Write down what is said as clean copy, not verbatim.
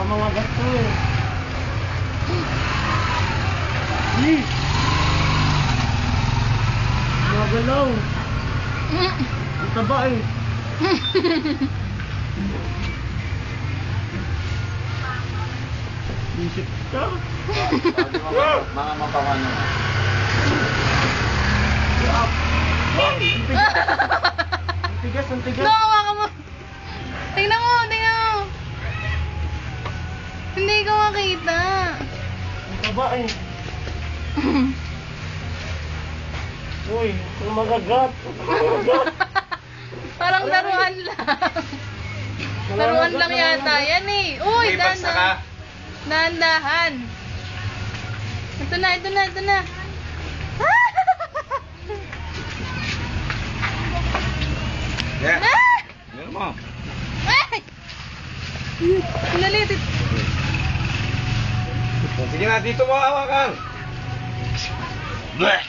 mga gato eh. Magalaw. Ang taba eh. Isip ka. Mga mapawano. Ang tigas, ang tigas. Nakawa ka mo. Tingnan mo, tingnan mo. Hindi ko makita. Ang taba eh. Uy, ang magagat. Parang laruan lang. Laruan lang yata yan eh. Uy, May bagsa ka. dahan-dahan. Dahan-dahan. Ito na, ito na, ito na. Yeah. Ah! Meron mo. Ay! Lalit. Sige na, dito mo hawakan. Bleh.